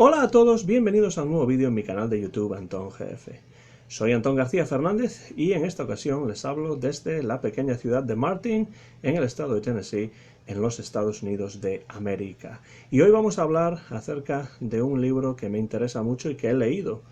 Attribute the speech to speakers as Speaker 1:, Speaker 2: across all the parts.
Speaker 1: Hola a todos, bienvenidos a un nuevo vídeo en mi canal de YouTube Antón GF. Soy Antón García Fernández y en esta ocasión les hablo desde la pequeña ciudad de Martin, en el estado de Tennessee, en los Estados Unidos de América. Y hoy vamos a hablar acerca de un libro que me interesa mucho y que he leído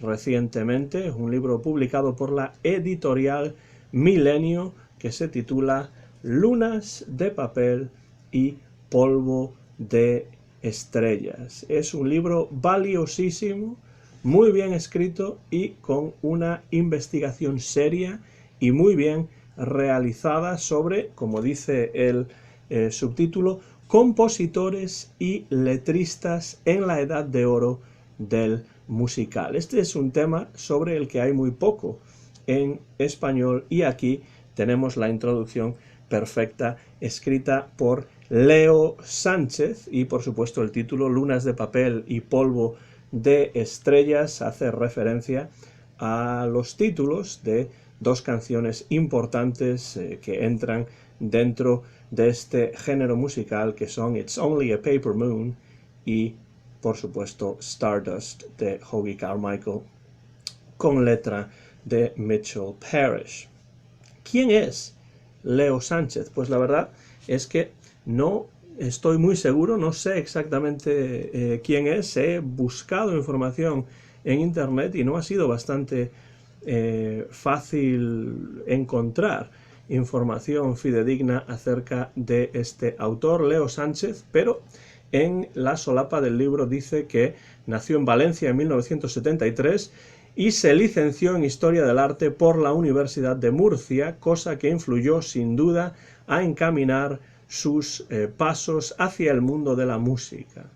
Speaker 1: recientemente, un libro publicado por la editorial Milenio que se titula Lunas de papel y polvo de estrellas. Es un libro valiosísimo, muy bien escrito y con una investigación seria y muy bien realizada sobre, como dice el subtítulo, compositores y letristas en la edad de oro del musical. Este es un tema sobre el que hay muy poco en español y aquí tenemos la introducción perfecta escrita por Leo Sánchez y por supuesto el título Lunas de papel y polvo de estrellas hace referencia a los títulos de dos canciones importantes que entran dentro de este género musical que son It's Only a Paper Moon y por supuesto Stardust de Hoagy Carmichael con letra de Mitchell Parish. ¿Quién es Leo Sánchez? Pues la verdad es que no estoy muy seguro, no sé exactamente quién es, he buscado información en internet y no ha sido bastante fácil encontrar información fidedigna acerca de este autor, Leo Sánchez, pero en la solapa del libro dice que nació en Valencia en 1973 y se licenció en Historia del Arte por la Universidad de Murcia, cosa que influyó sin duda a encaminar sus pasos hacia el mundo de la música.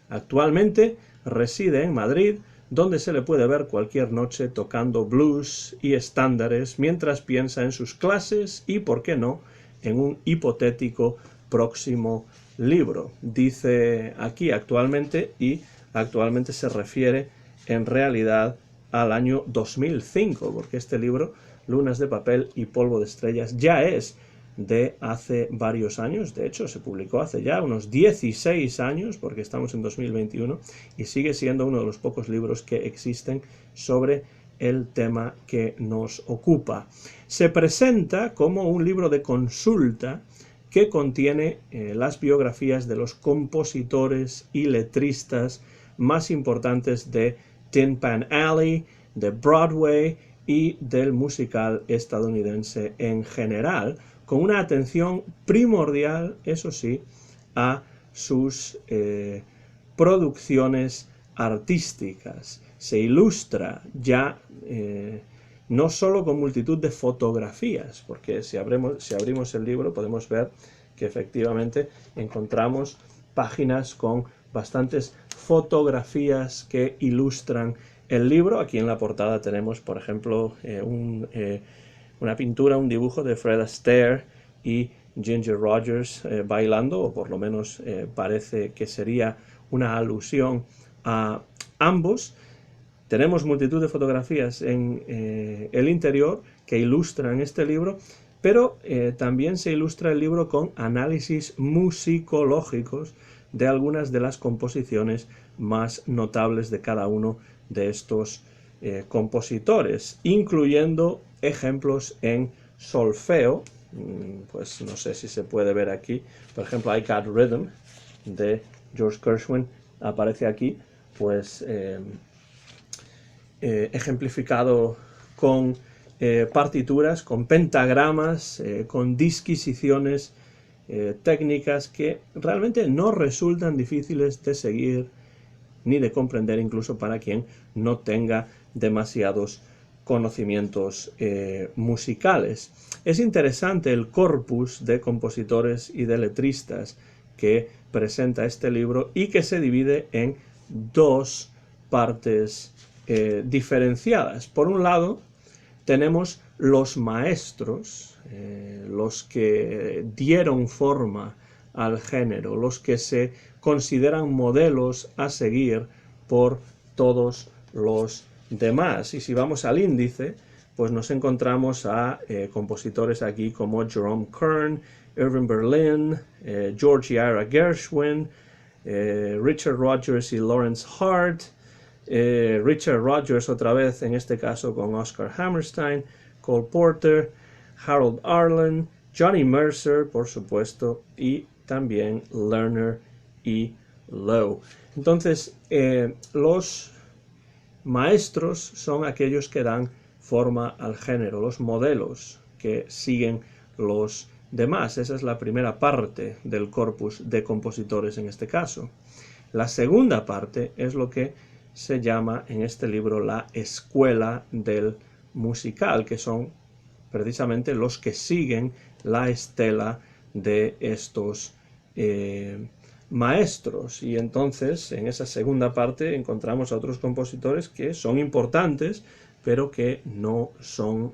Speaker 1: Actualmente reside en Madrid, donde se le puede ver cualquier noche tocando blues y estándares mientras piensa en sus clases y, por qué no, en un hipotético próximo libro. Dice aquí actualmente y actualmente se refiere en realidad al año 2005, porque este libro, Lunas de papel y polvo de estrellas, ya es de hace varios años. De hecho se publicó hace ya unos 16 años, porque estamos en 2021, y sigue siendo uno de los pocos libros que existen sobre el tema que nos ocupa. Se presenta como un libro de consulta que contiene las biografías de los compositores y letristas más importantes de Tin Pan Alley, de Broadway y del musical estadounidense en general, con una atención primordial, eso sí, a sus producciones artísticas. Se ilustra ya no solo con multitud de fotografías, porque si abrimos el libro podemos ver que efectivamente encontramos páginas con bastantes fotografías que ilustran el libro. Aquí en la portada tenemos, por ejemplo, una pintura, un dibujo de Fred Astaire y Ginger Rogers bailando, o por lo menos parece que sería una alusión a ambos. Tenemos multitud de fotografías en el interior que ilustran este libro, pero también se ilustra el libro con análisis musicológicos de algunas de las composiciones más notables de cada uno de estos compositores, incluyendo ejemplos en solfeo. Pues no sé si se puede ver aquí, por ejemplo I Got Rhythm de George Gershwin aparece aquí, pues ejemplificado con partituras, con pentagramas, con disquisiciones técnicas que realmente no resultan difíciles de seguir ni de comprender, incluso para quien no tenga demasiados conocimientos musicales. Es interesante el corpus de compositores y de letristas que presenta este libro y que se divide en dos partes diferenciadas. Por un lado, tenemos los maestros, los que dieron forma al género, los que se consideran modelos a seguir por todos los demás. Y si vamos al índice, pues nos encontramos a compositores aquí como Jerome Kern, Irving Berlin, George Ira Gershwin, Richard Rodgers y Lawrence Hart, Richard Rodgers otra vez, en este caso con Oscar Hammerstein, Cole Porter, Harold Arlen, Johnny Mercer, por supuesto, y también Lerner y Lowe. Entonces, los maestros son aquellos que dan forma al género, los modelos que siguen los demás. Esa es la primera parte del corpus de compositores en este caso. La segunda parte es lo que se llama en este libro la escuela del musical, que son precisamente los que siguen la estela de estos maestros. Y entonces en esa segunda parte encontramos a otros compositores que son importantes, pero que no son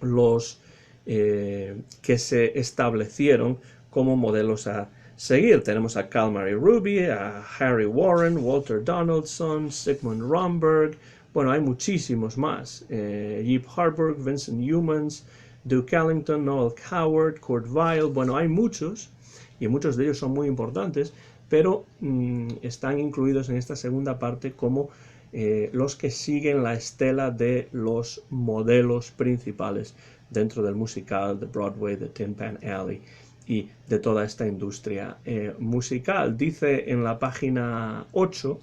Speaker 1: los que se establecieron como modelos a seguir. Tenemos a Kalmari Ruby, a Harry Warren, Walter Donaldson, Sigmund Romberg. Bueno, hay muchísimos más. Yves Harburg, Vincent Youmans, Duke Ellington, Noel Coward, Kurt Weill. Bueno, hay muchos, y muchos de ellos son muy importantes, pero están incluidos en esta segunda parte como los que siguen la estela de los modelos principales dentro del musical, de Broadway, de Tin Pan Alley y de toda esta industria musical. Dice en la página 8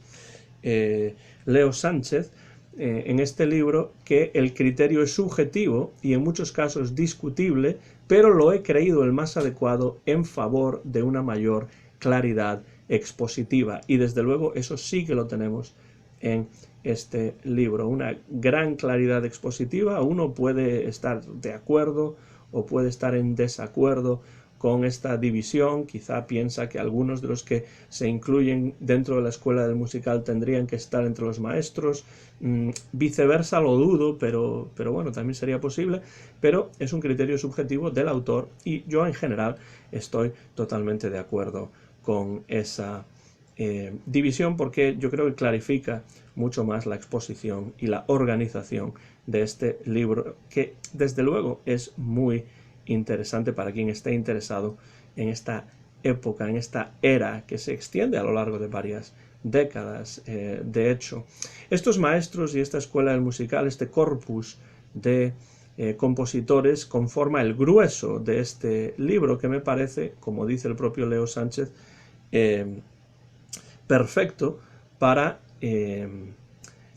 Speaker 1: Leo Sánchez en este libro que el criterio es subjetivo y en muchos casos discutible, pero lo he creído el más adecuado en favor de una mayor claridad expositiva, y desde luego eso sí que lo tenemos en este libro, una gran claridad expositiva. Uno puede estar de acuerdo o puede estar en desacuerdo con esta división, quizá piensa que algunos de los que se incluyen dentro de la escuela del musical tendrían que estar entre los maestros, viceversa lo dudo, pero bueno, también sería posible, pero es un criterio subjetivo del autor y yo en general estoy totalmente de acuerdo con esa división, porque yo creo que clarifica mucho más la exposición y la organización de este libro, que desde luego es muy interesante para quien esté interesado en esta época, en esta era que se extiende a lo largo de varias décadas. De hecho, estos maestros y esta escuela del musical, este corpus de compositores, conforma el grueso de este libro, que me parece, como dice el propio Leo Sánchez, perfecto para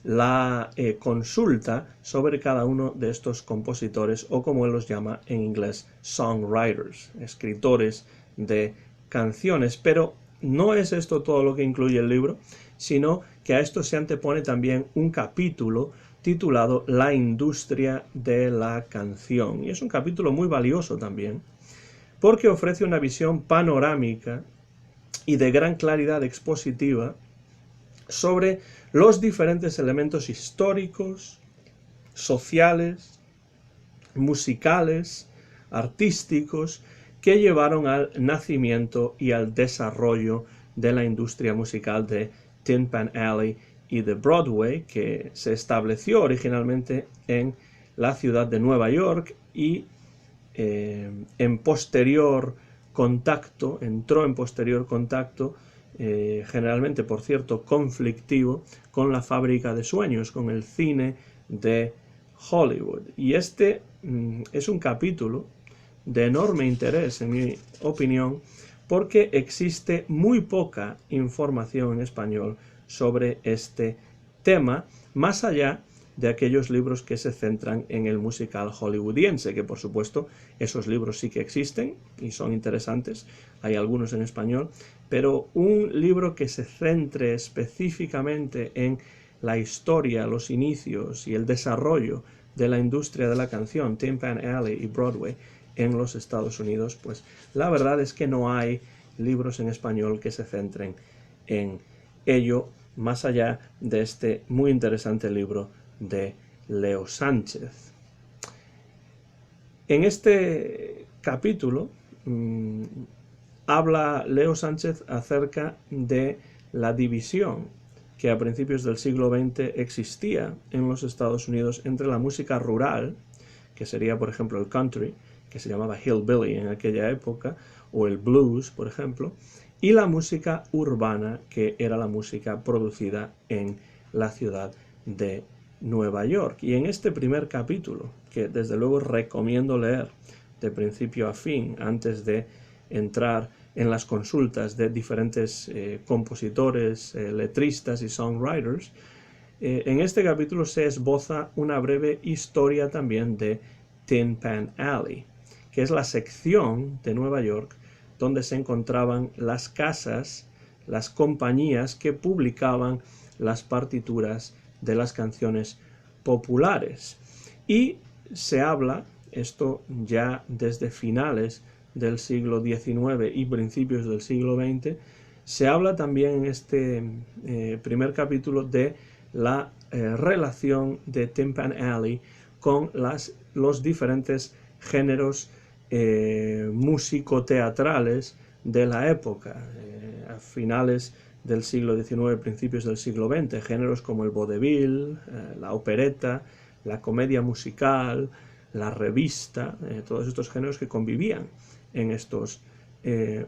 Speaker 1: la consulta sobre cada uno de estos compositores, o como él los llama en inglés, songwriters, escritores de canciones. Pero no es esto todo lo que incluye el libro, sino que a esto se antepone también un capítulo titulado La industria de la canción. Y es un capítulo muy valioso también, porque ofrece una visión panorámica y de gran claridad expositiva sobre los diferentes elementos históricos, sociales, musicales, artísticos, que llevaron al nacimiento y al desarrollo de la industria musical de Tin Pan Alley y de Broadway, que se estableció originalmente en la ciudad de Nueva York y entró en posterior contacto, generalmente, por cierto, conflictivo, con la fábrica de sueños, con el cine de Hollywood. Y este es un capítulo de enorme interés, en mi opinión, porque existe muy poca información en español sobre este tema, más allá de aquellos libros que se centran en el musical hollywoodiense, que por supuesto esos libros sí que existen y son interesantes, hay algunos en español, pero un libro que se centre específicamente en la historia, los inicios y el desarrollo de la industria de la canción, Tin Pan Alley y Broadway en los Estados Unidos, pues la verdad es que no hay libros en español que se centren en ello, más allá de este muy interesante libro de Leo Sánchez. En este capítulo habla Leo Sánchez acerca de la división que a principios del siglo XX existía en los Estados Unidos entre la música rural, que sería por ejemplo el country, que se llamaba hillbilly en aquella época, o el blues, por ejemplo, y la música urbana, que era la música producida en la ciudad de Nueva York. Y en este primer capítulo, que desde luego recomiendo leer de principio a fin antes de entrar en las consultas de diferentes compositores, letristas y songwriters, en este capítulo se esboza una breve historia también de Tin Pan Alley, que es la sección de Nueva York donde se encontraban las casas, las compañías que publicaban las partituras de las canciones populares. Y se habla, esto ya desde finales del siglo XIX y principios del siglo XX, se habla también en este primer capítulo de la relación de Tin Pan Alley con los diferentes géneros músico-teatrales de la época, a finales del siglo XIX, principios del siglo XX, géneros como el vodevil, la opereta, la comedia musical, la revista, todos estos géneros que convivían en estos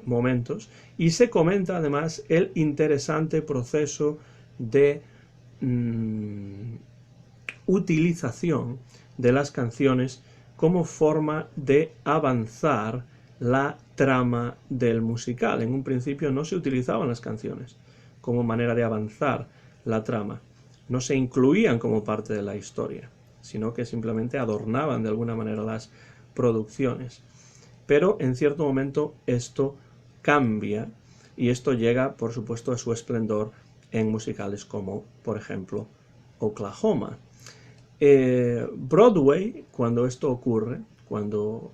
Speaker 1: momentos. Y se comenta además el interesante proceso de utilización de las canciones como forma de avanzar la trama del musical. En un principio no se utilizaban las canciones como manera de avanzar la trama, no se incluían como parte de la historia, sino que simplemente adornaban de alguna manera las producciones. Pero en cierto momento esto cambia y esto llega, por supuesto, a su esplendor en musicales como, por ejemplo, Oklahoma. Broadway, cuando esto ocurre, cuando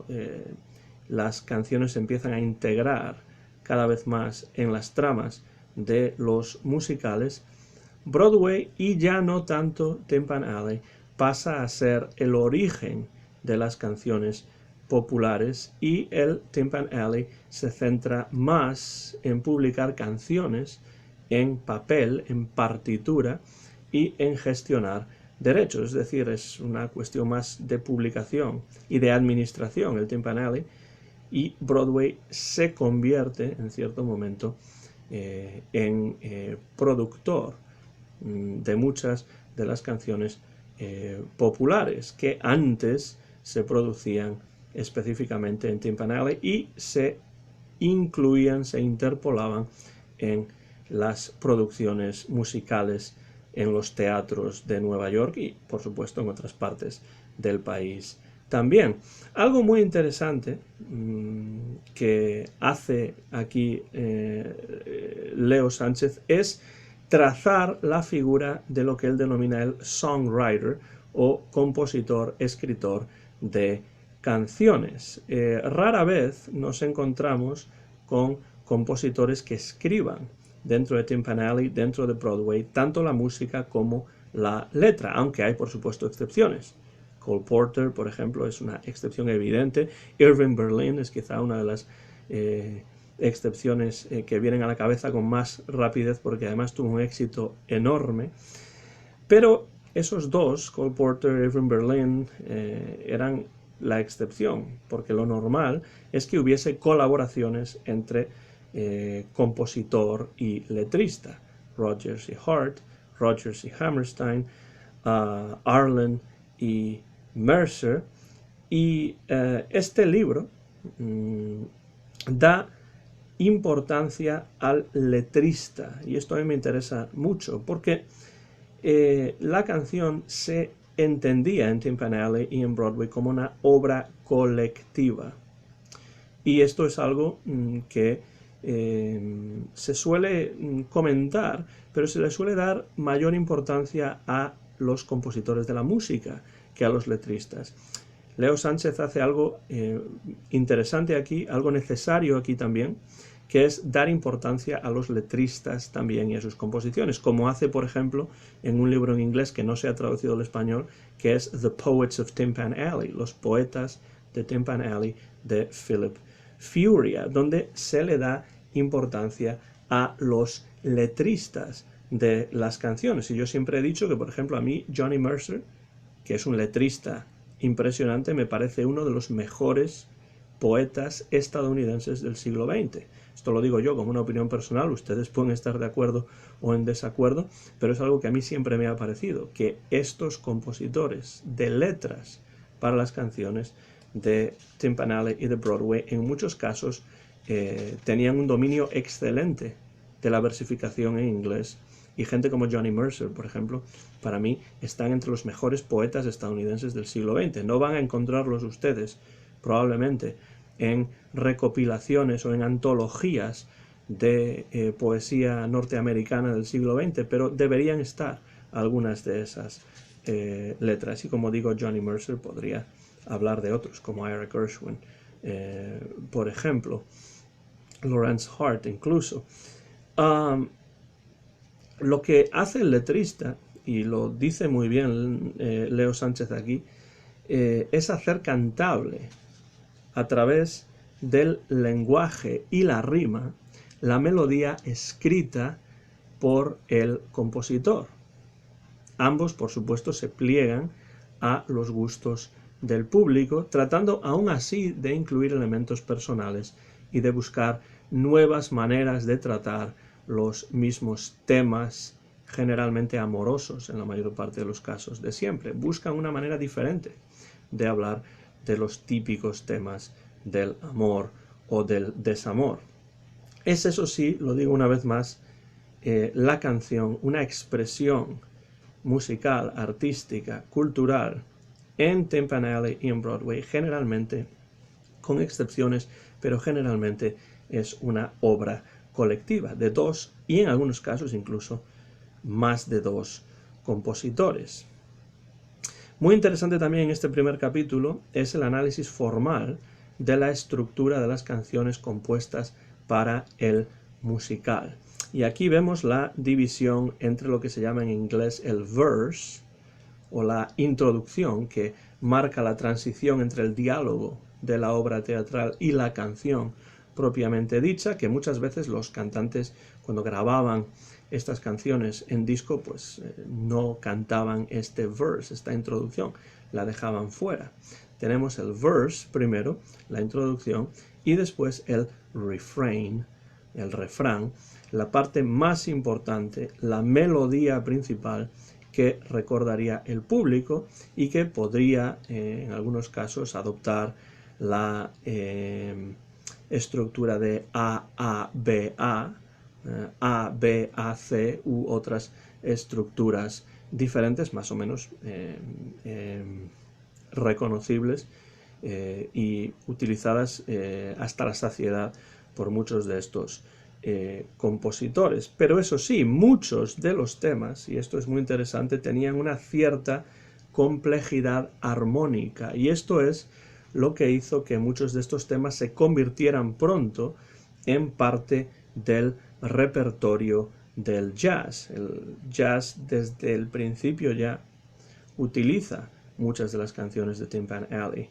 Speaker 1: las canciones se empiezan a integrar cada vez más en las tramas de los musicales, Broadway, y ya no tanto Tin Pan Alley, pasa a ser el origen de las canciones populares, y el Tin Pan Alley se centra más en publicar canciones en papel, en partitura, y en gestionar derechos, es decir, es una cuestión más de publicación y de administración el Tin Pan Alley, y Broadway se convierte en cierto momento en productor de muchas de las canciones populares que antes se producían específicamente en Tin Pan Alley y se incluían, se interpolaban en las producciones musicales en los teatros de Nueva York y, por supuesto, en otras partes del país también. Algo muy interesante que hace aquí Leo Sánchez es trazar la figura de lo que él denomina el songwriter o compositor, escritor de canciones. Rara vez nos encontramos con compositores que escriban dentro de Tin Pan Alley, dentro de Broadway, tanto la música como la letra, aunque hay, por supuesto, excepciones. Cole Porter, por ejemplo, es una excepción evidente. Irving Berlin es quizá una de las excepciones que vienen a la cabeza con más rapidez, porque además tuvo un éxito enorme. Pero esos dos, Cole Porter y Irving Berlin, eran la excepción, porque lo normal es que hubiese colaboraciones entre compositor y letrista. Rodgers y Hart, Rodgers y Hammerstein, Arlen y Mercer. Y este libro da importancia al letrista, y esto a mí me interesa mucho porque la canción se entendía en Tin Pan Alley y en Broadway como una obra colectiva, y esto es algo que se suele comentar, pero se le suele dar mayor importancia a los compositores de la música que a los letristas. Leo Sánchez hace algo interesante aquí, algo necesario aquí también, que es dar importancia a los letristas también y a sus composiciones, como hace, por ejemplo, en un libro en inglés que no se ha traducido al español, que es The Poets of Tin Pan Alley, los poetas de Tin Pan Alley, de Philip Furia, donde se le da importancia a los letristas de las canciones. Y yo siempre he dicho que, por ejemplo, a mí Johnny Mercer, que es un letrista impresionante, me parece uno de los mejores poetas estadounidenses del siglo XX. Esto lo digo yo como una opinión personal, ustedes pueden estar de acuerdo o en desacuerdo, pero es algo que a mí siempre me ha parecido, que estos compositores de letras para las canciones de Timpanelli y de Broadway en muchos casos tenían un dominio excelente de la versificación en inglés, y gente como Johnny Mercer, por ejemplo, para mí están entre los mejores poetas estadounidenses del siglo XX. No van a encontrarlos ustedes probablemente en recopilaciones o en antologías de poesía norteamericana del siglo XX, pero deberían estar algunas de esas letras. Y como digo, Johnny Mercer podría hablar de otros, como Ira Gershwin, por ejemplo, Lawrence Hart incluso. Lo que hace el letrista, y lo dice muy bien Leo Sánchez aquí, es hacer cantable a través del lenguaje y la rima la melodía escrita por el compositor. Ambos, por supuesto, se pliegan a los gustos del público, tratando aún así de incluir elementos personales y de buscar nuevas maneras de tratar los mismos temas, generalmente amorosos en la mayor parte de los casos de siempre. Buscan una manera diferente de hablar de los típicos temas del amor o del desamor. Es, eso sí, lo digo una vez más, la canción, una expresión musical, artística, cultural en Timpanelli y en Broadway, generalmente, con excepciones, pero generalmente es una obra colectiva de dos, y en algunos casos incluso más de dos compositores. Muy interesante también en este primer capítulo es el análisis formal de la estructura de las canciones compuestas para el musical. Y aquí vemos la división entre lo que se llama en inglés el verse, o la introducción, que marca la transición entre el diálogo de la obra teatral y la canción propiamente dicha, que muchas veces los cantantes, cuando grababan estas canciones en disco, pues no cantaban este verse, esta introducción, la dejaban fuera. Tenemos el verse primero, la introducción, y después el refrain, el refrán, la parte más importante, la melodía principal que recordaría el público y que podría en algunos casos adoptar la estructura de A-A-B-A, A-B-A-C u otras estructuras diferentes, más o menos reconocibles y utilizadas hasta la saciedad por muchos de estos compositores. Pero eso sí, muchos de los temas, y esto es muy interesante, tenían una cierta complejidad armónica, y esto es lo que hizo que muchos de estos temas se convirtieran pronto en parte del repertorio del jazz. El jazz desde el principio ya utiliza muchas de las canciones de Timpanelli,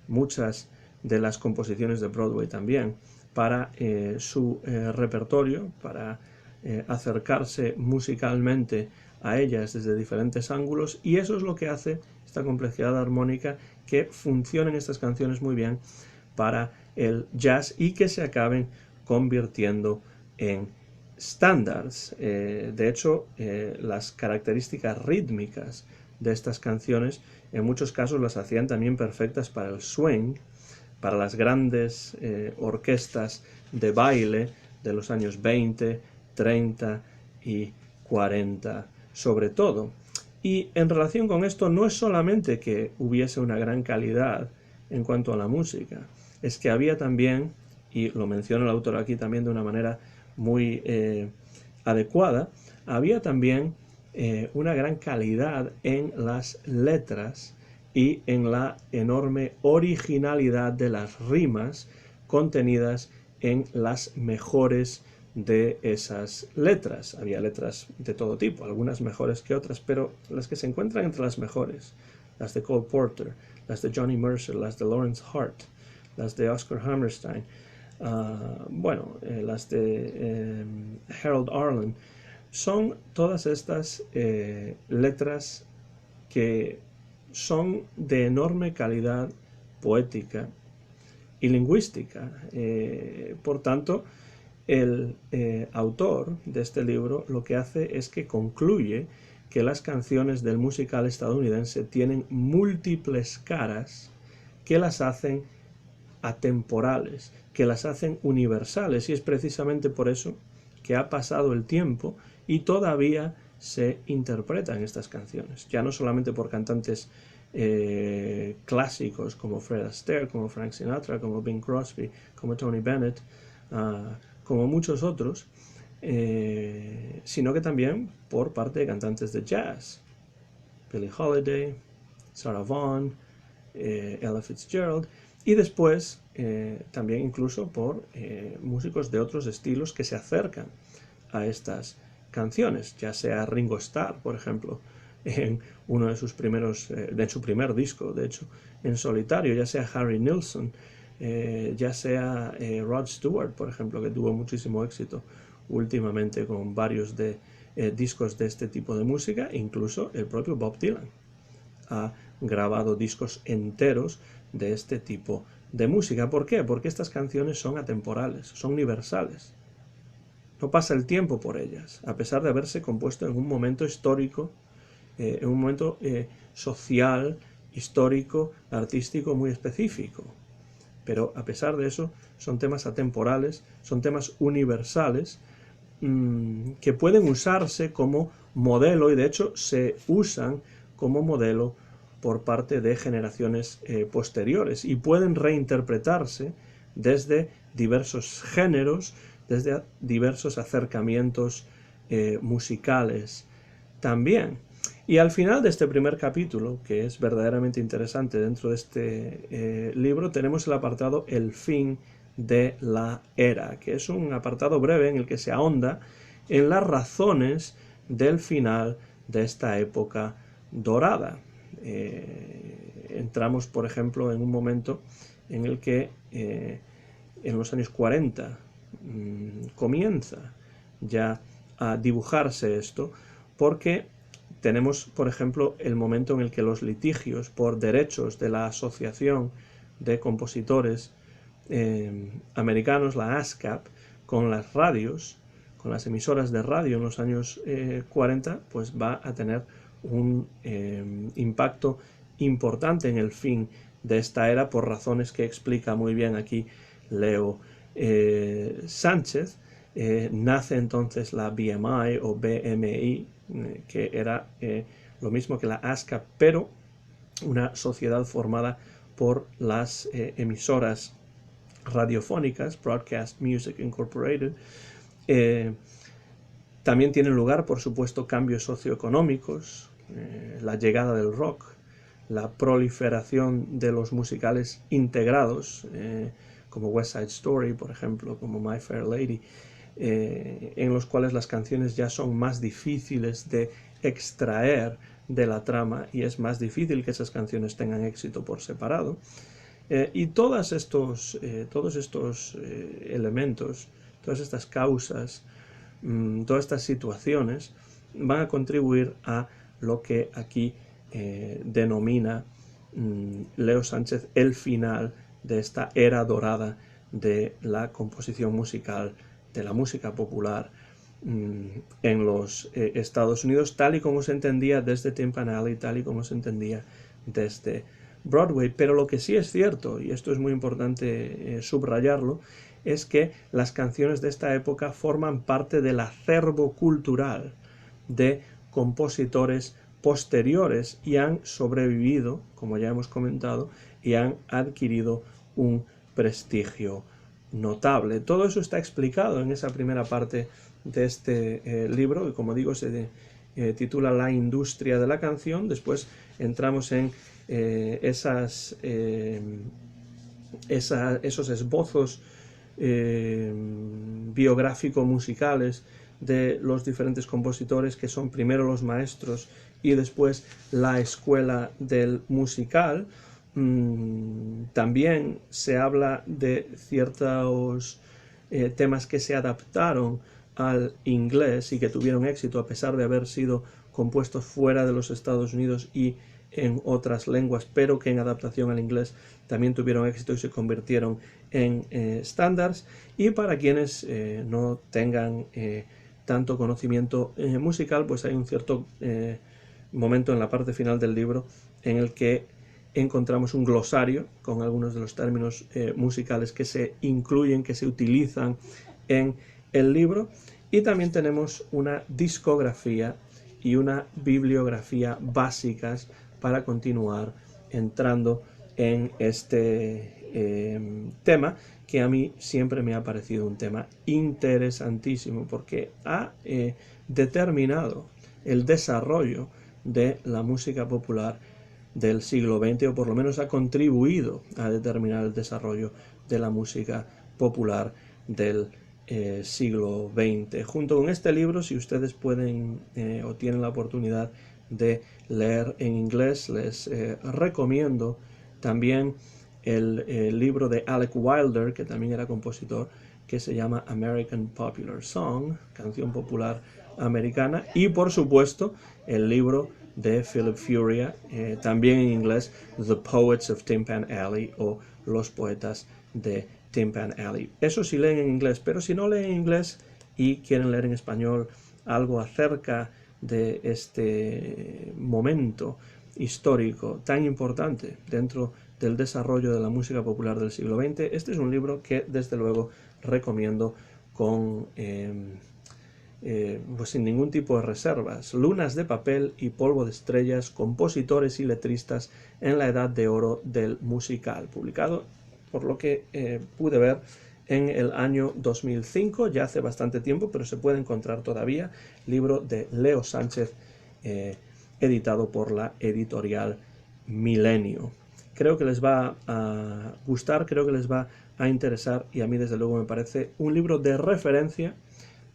Speaker 1: muchas de las composiciones de Broadway también, para su repertorio, para acercarse musicalmente a ellas desde diferentes ángulos, y eso es lo que hace esta complejidad armónica, que funcionen estas canciones muy bien para el jazz y que se acaben convirtiendo en estándares. De hecho, las características rítmicas de estas canciones en muchos casos las hacían también perfectas para el swing, para las grandes orquestas de baile de los años 20, 30 y 40 sobre todo. Y en relación con esto, no es solamente que hubiese una gran calidad en cuanto a la música, es que había también, y lo menciona el autor aquí también de una manera muy adecuada, había también una gran calidad en las letras y en la enorme originalidad de las rimas contenidas en las mejores de esas letras. Había letras de todo tipo, algunas mejores que otras, pero las que se encuentran entre las mejores, las de Cole Porter, las de Johnny Mercer, las de Lawrence Hart, las de Oscar Hammerstein, las de Harold Arlen, son todas estas letras que son de enorme calidad poética y lingüística. Por tanto, el autor de este libro lo que hace es que concluye que las canciones del musical estadounidense tienen múltiples caras que las hacen atemporales, que las hacen universales, y es precisamente por eso que ha pasado el tiempo y todavía se interpretan estas canciones, ya no solamente por cantantes clásicos como Fred Astaire, como Frank Sinatra, como Bing Crosby, como Tony Bennett, como muchos otros, sino que también por parte de cantantes de jazz, Billie Holiday, Sarah Vaughan, Ella Fitzgerald, y después también incluso por músicos de otros estilos que se acercan a estas canciones, ya sea Ringo Starr, por ejemplo, en uno de sus primeros, en su primer disco, de hecho, en solitario, ya sea Harry Nilsson, ya sea Rod Stewart, por ejemplo, que tuvo muchísimo éxito últimamente con varios discos de este tipo de música, incluso el propio Bob Dylan ha grabado discos enteros de este tipo de música. ¿Por qué? Porque estas canciones son atemporales, son universales. No pasa el tiempo por ellas, a pesar de haberse compuesto en un momento histórico, en un momento social, histórico, artístico muy específico. Pero a pesar de eso, son temas atemporales, son temas universales, que pueden usarse como modelo, y de hecho se usan como modelo por parte de generaciones posteriores, y pueden reinterpretarse desde diversos géneros, desde diversos acercamientos musicales también. Y al final de este primer capítulo, que es verdaderamente interesante dentro de este libro, tenemos el apartado El fin de la era, que es un apartado breve en el que se ahonda en las razones del final de esta época dorada. Entramos, por ejemplo, en un momento en el que en los años 40 comienza ya a dibujarse esto, porque tenemos, por ejemplo, el momento en el que los litigios por derechos de la Asociación de Compositores Americanos, la ASCAP, con las radios, con las emisoras de radio en los años 40, pues va a tener un impacto importante en el fin de esta era, por razones que explica muy bien aquí Leo Sánchez. Nace entonces la BMI o BMI, que era lo mismo que la ASCAP, pero una sociedad formada por las emisoras radiofónicas, Broadcast Music Incorporated. También tienen lugar, por supuesto, cambios socioeconómicos, la llegada del rock, la proliferación de los musicales integrados, como West Side Story, por ejemplo, como My Fair Lady, en los cuales las canciones ya son más difíciles de extraer de la trama y es más difícil que esas canciones tengan éxito por separado. Y todos estos elementos, todas estas causas, todas estas situaciones van a contribuir a lo que aquí denomina Leo Sánchez el final de esta era dorada de la composición musical, de la música popular en los Estados Unidos, tal y como se entendía desde Tin Pan Alley, tal y como se entendía desde Broadway. Pero lo que sí es cierto, y esto es muy importante subrayarlo, es que las canciones de esta época forman parte del acervo cultural de compositores posteriores y han sobrevivido, como ya hemos comentado, y han adquirido un prestigio notable. Todo eso está explicado en esa primera parte de este libro, que como digo se titula La industria de la canción. Después entramos en esos esbozos biográfico-musicales de los diferentes compositores, que son primero los maestros y después la escuela del musical. También se habla de ciertos temas que se adaptaron al inglés y que tuvieron éxito a pesar de haber sido compuestos fuera de los Estados Unidos y en otras lenguas, pero que en adaptación al inglés también tuvieron éxito y se convirtieron en estándares. Y para quienes no tengan tanto conocimiento musical, pues hay un cierto momento en la parte final del libro en el que encontramos un glosario con algunos de los términos musicales que se incluyen, que se utilizan en el libro, y también tenemos una discografía y una bibliografía básicas para continuar entrando en este tema, que a mí siempre me ha parecido un tema interesantísimo porque ha determinado el desarrollo de la música popular del siglo XX, o por lo menos ha contribuido a determinar el desarrollo de la música popular del siglo XX. Junto con este libro, si ustedes pueden o tienen la oportunidad de leer en inglés, les recomiendo también el libro de Alec Wilder, que también era compositor, que se llama American Popular Song, canción popular americana, y por supuesto el libro de Philip Furia, también en inglés, The Poets of Tin Pan Alley, o Los Poetas de Tin Pan Alley. Eso sí leen en inglés, pero si no leen en inglés y quieren leer en español algo acerca de este momento histórico tan importante dentro del desarrollo de la música popular del siglo XX, este es un libro que desde luego recomiendo con pues sin ningún tipo de reservas. Lunas de papel y polvo de estrellas, compositores y letristas en la edad de oro del musical, publicado, por lo que pude ver, en el año 2005, ya hace bastante tiempo, pero se puede encontrar todavía, libro de Leo Sánchez, editado por la editorial Milenio. Creo que les va a gustar, creo que les va a interesar, y a mí desde luego me parece un libro de referencia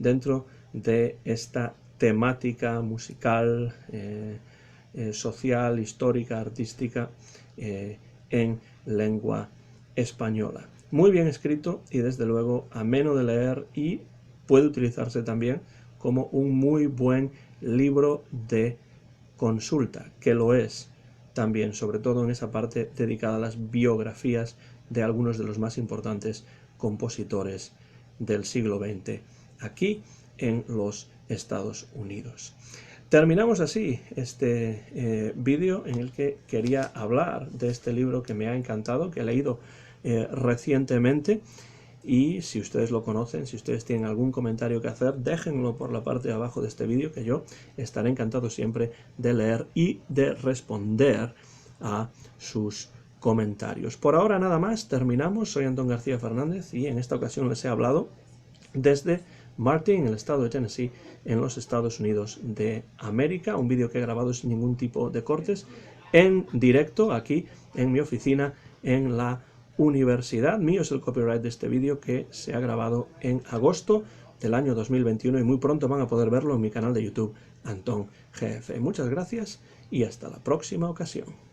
Speaker 1: dentro de esta temática musical, social, histórica, artística, en lengua española. Muy bien escrito y desde luego ameno de leer, y puede utilizarse también como un muy buen libro de consulta, que lo es también, sobre todo en esa parte dedicada a las biografías de algunos de los más importantes compositores del siglo XX aquí en los Estados Unidos. Terminamos así este vídeo en el que quería hablar de este libro que me ha encantado, que he leído recientemente, y si ustedes lo conocen, si ustedes tienen algún comentario que hacer, déjenlo por la parte de abajo de este vídeo, que yo estaré encantado siempre de leer y de responder a sus comentarios. Por ahora nada más, terminamos. Soy Antón García Fernández y en esta ocasión les he hablado desde Martin, en el estado de Tennessee, en los Estados Unidos de América. Un vídeo que he grabado sin ningún tipo de cortes, en directo, aquí en mi oficina en la universidad. Mío es el copyright de este vídeo, que se ha grabado en agosto del año 2021, y muy pronto van a poder verlo en mi canal de YouTube, Antón GF. Muchas gracias y hasta la próxima ocasión.